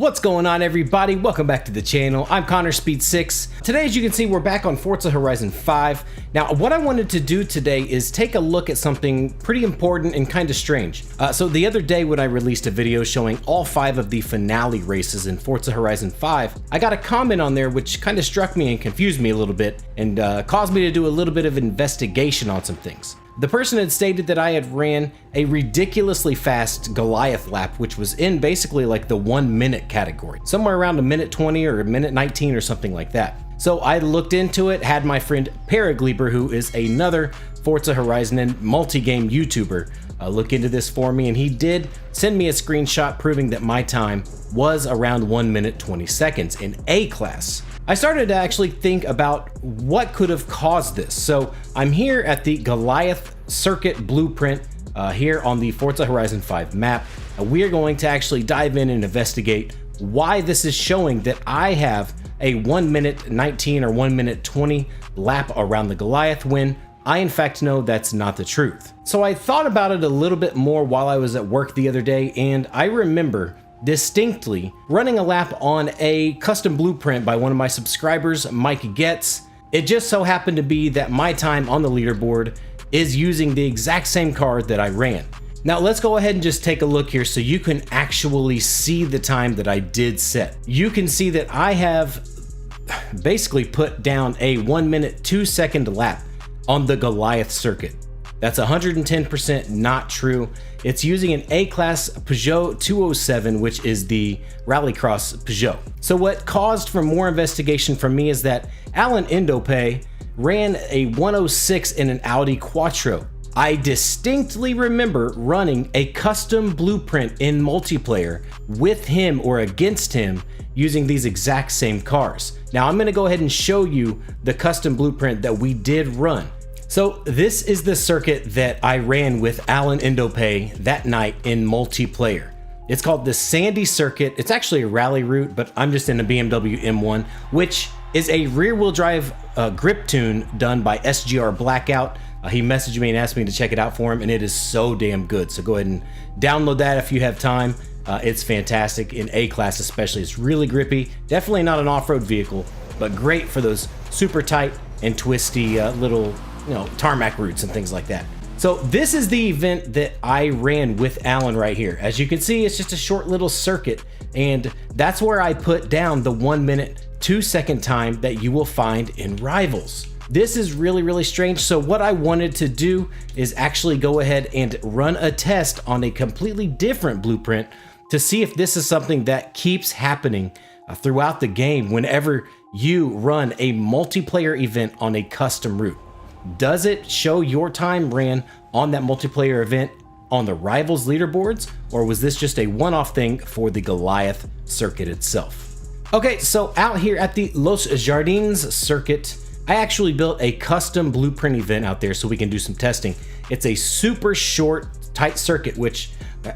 What's going on, everybody? Welcome back to the channel. I'm Connor Speed6. Today, as you can see, we're back on Forza Horizon 5. Now, what I wanted to do today is take a look at something pretty important and kind of strange. So the other day when I released a video showing all 5 of the finale races in Forza Horizon 5, I got a comment on there which kind of struck me and confused me a little bit and caused me to do a little bit of investigation on some things. The person had stated that I had ran a ridiculously fast Goliath lap, which was in basically like the 1 minute category, somewhere around a minute 20 or a minute 19 or something like that. So I looked into it, had my friend Paragleber, who is another Forza Horizon and multi-game YouTuber, look into this for me, and he did send me a screenshot proving that my time was around 1 minute 20 seconds in A class. I started to actually think about what could have caused this. So I'm here at the Goliath circuit blueprint here on the Forza Horizon 5 map. We are going to actually dive in and investigate why this is showing that I have a 1 minute 19 or 1 minute 20 lap around the Goliath when I in fact know that's not the truth. So I thought about it a little bit more while I was at work the other day, and I remember distinctly running a lap on a custom blueprint by one of my subscribers, Mike Getz. It just so happened to be that my time on the leaderboard is using the exact same car that I ran. Now let's go ahead and just take a look here so you can actually see the time that I did set. You can see that I have basically put down a 1 minute 2 second lap on the Goliath circuit. That's 110% not true. It's using an A-Class Peugeot 207, which is the Rallycross Peugeot. So what caused for more investigation from me is that Alan Indope ran a 106 in an Audi Quattro. I distinctly remember running a custom blueprint in multiplayer with him or against him using these exact same cars. Now I'm gonna go ahead and show you the custom blueprint that we did run. So this is the circuit that I ran with Alan Indope that night in multiplayer. It's called the Sandy Circuit. It's actually a rally route, but I'm just in a BMW M1, which is a rear-wheel drive grip tune done by SGR Blackout. He messaged me and asked me to check it out for him, and it is so damn good. So go ahead and download that if you have time. It's fantastic in A-Class especially. It's really grippy. Definitely not an off-road vehicle, but great for those super tight and twisty little tarmac routes and things like that. So this is the event that I ran with Alan right here. As you can see, it's just a short little circuit, and that's where I put down the 1 minute 2 second time that you will find in Rivals. This is really strange. So what I wanted to do is actually go ahead and run a test on a completely different blueprint to see if this is something that keeps happening throughout the game whenever you run a multiplayer event on a custom route. Does it show your time ran on that multiplayer event on the Rivals leaderboards, or was this just a one-off thing for the Goliath circuit itself? Okay, so out here at the Los Jardins circuit, I actually built a custom blueprint event out there so we can do some testing. It's a super short, tight circuit, which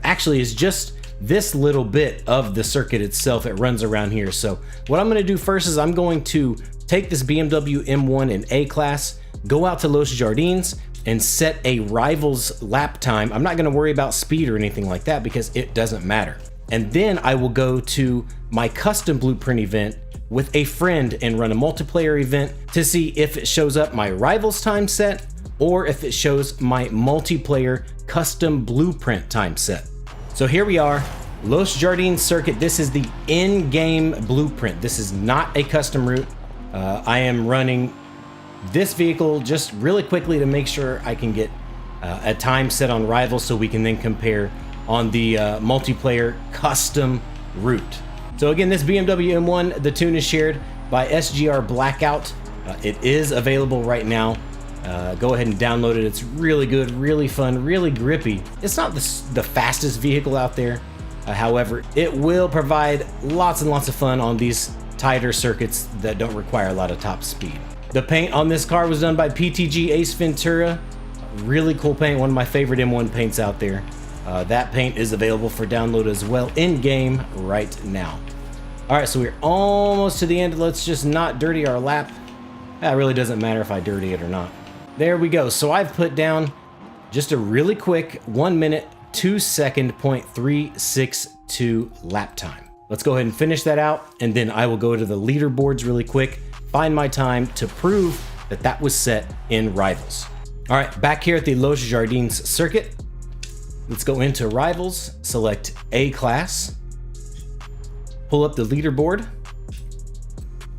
actually is just this little bit of the circuit itself. It runs around here. So what I'm gonna do first is I'm going to take this BMW M1 in A-Class, go out to Los Jardins and set a Rivals lap time. I'm not gonna worry about speed or anything like that because it doesn't matter. And then I will go to my custom blueprint event with a friend and run a multiplayer event to see if it shows up my Rivals time set or if it shows my multiplayer custom blueprint time set. So here we are, Los Jardins circuit. This is the in-game blueprint. This is not a custom route. I am running this vehicle just really quickly to make sure I can get a time set on Rivals so we can then compare on the multiplayer custom route. So again, this BMW M1, the tune is shared by SGR Blackout. It is available right now. Go ahead and download it. It's really good, really fun, really grippy. It's not the fastest vehicle out there. However, it will provide lots and lots of fun on these tighter circuits that don't require a lot of top speed. The paint on this car was done by PTG Ace Ventura. Really cool paint, one of my favorite M1 paints out there. That paint is available for download as well in game right now. All right, so we're almost to the end. Let's just not dirty our lap. That really doesn't matter if I dirty it or not. There we go. So I've put down just a really quick 1 minute 2 second .362 lap time. Let's go ahead and finish that out, and then I will go to the leaderboards really quick, find my time to prove that that was set in Rivals. All right, back here at the Los Jardins circuit, let's go into Rivals, select A class, pull up the leaderboard,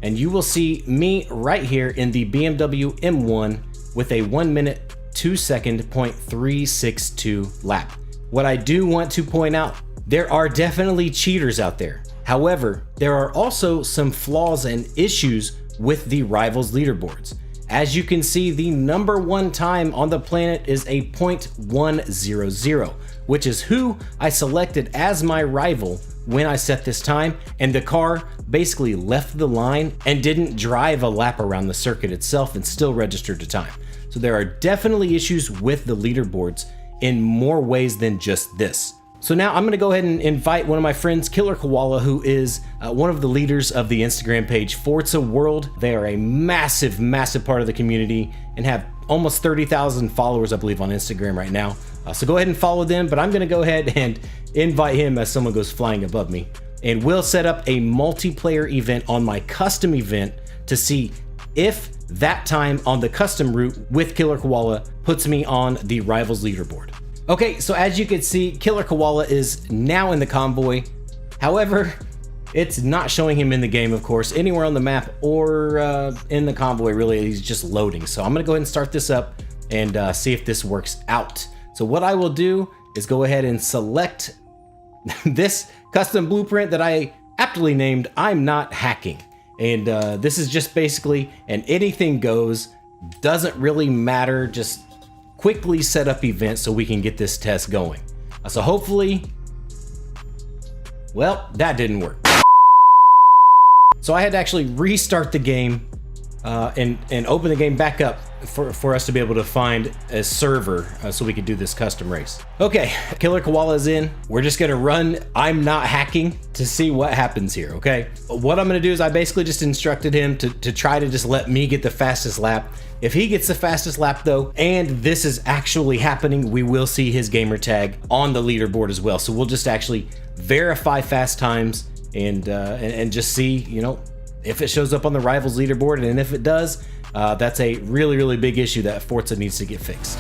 and you will see me right here in the BMW M1 with a 1 minute 2 second .362 lap. What I do want to point out, there are definitely cheaters out there. However, there are also some flaws and issues with the Rivals leaderboards. As you can see, the #1 time on the planet is a .100, which is who I selected as my rival when I set this time, and the car basically left the line and didn't drive a lap around the circuit itself and still registered the time. So there are definitely issues with the leaderboards in more ways than just this. So now I'm gonna go ahead and invite one of my friends, Killer Koala, who is one of the leaders of the Instagram page Forza World. They are a massive, massive part of the community and have almost 30,000 followers, I believe, on Instagram right now. So go ahead and follow them, but I'm gonna go ahead and invite him as someone goes flying above me. And we'll set up a multiplayer event on my custom event to see if that time on the custom route with Killer Koala puts me on the Rivals leaderboard. Okay, so as you can see, Killer Koala is now in the convoy. However, it's not showing him in the game, of course, anywhere on the map or in the convoy, really. He's just loading. So I'm gonna go ahead and start this up and see if this works out. So what I will do is go ahead and select this custom blueprint that I aptly named I'm Not Hacking. And this is just basically an anything goes, doesn't really matter, just quickly set up event so we can get this test going. So hopefully, well, that didn't work. So I had to actually restart the game and open the game back up for us to be able to find a server so we could do this custom race. Okay, Killer Koala is in. We're just gonna run I'm Not Hacking to see what happens here, okay? What I'm gonna do is I basically just instructed him to try to just let me get the fastest lap. If he gets the fastest lap though, and this is actually happening, we will see his gamer tag on the leaderboard as well. So we'll just actually verify fast times and just see, you know, if it shows up on the Rivals leaderboard, and if it does, that's a really, really big issue that Forza needs to get fixed.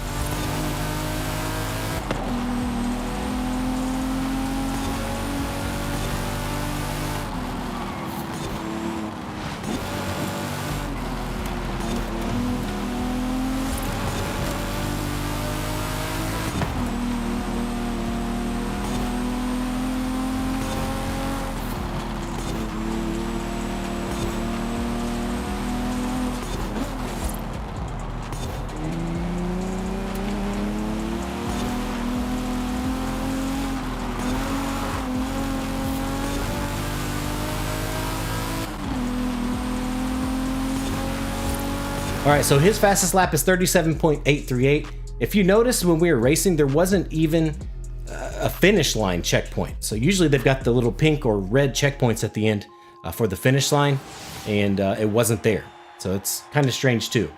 All right, so his fastest lap is 37.838. If you notice, when we were racing, there wasn't even a finish line checkpoint. So usually they've got the little pink or red checkpoints at the end for the finish line, and it wasn't there. So it's kind of strange too.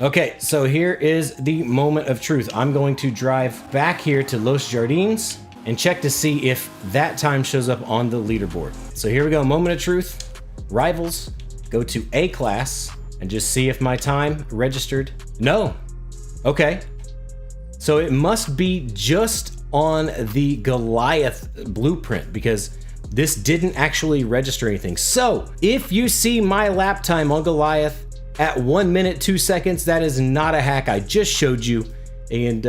Okay, so here is the moment of truth. I'm going to drive back here to Los Jardins and check to see if that time shows up on the leaderboard. So here we go, moment of truth, Rivals, go to A class, and just see if my time registered. No. Okay. So it must be just on the Goliath blueprint because this didn't actually register anything. So if you see my lap time on Goliath at 1 minute 2 seconds, that is not a hack. I just showed you and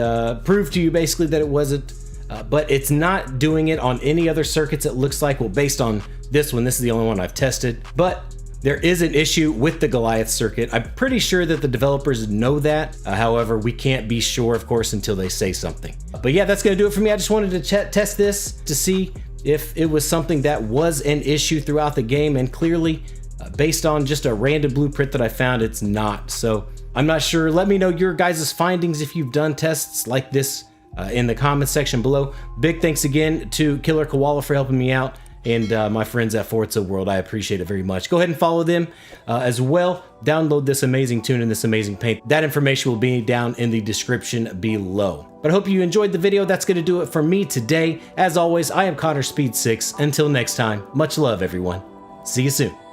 proved to you basically that it wasn't, but it's not doing it on any other circuits. It looks like, well, based on this one, this is the only one I've tested, but there is an issue with the Goliath circuit. I'm pretty sure that the developers know that. However, we can't be sure, of course, until they say something. But yeah, that's gonna do it for me. I just wanted to test this to see if it was something that was an issue throughout the game, and clearly, based on just a random blueprint that I found, it's not. So I'm not sure. Let me know your guys' findings if you've done tests like this in the comments section below. Big thanks again to Killer Koala for helping me out. and my friends at Forza World. I appreciate it very much. Go ahead and follow them as well. Download this amazing tune and this amazing paint. That information will be down in the description below. But I hope you enjoyed the video. That's going to do it for me today. As always, I am Connor Speed 6. Until next time, much love, everyone. See you soon.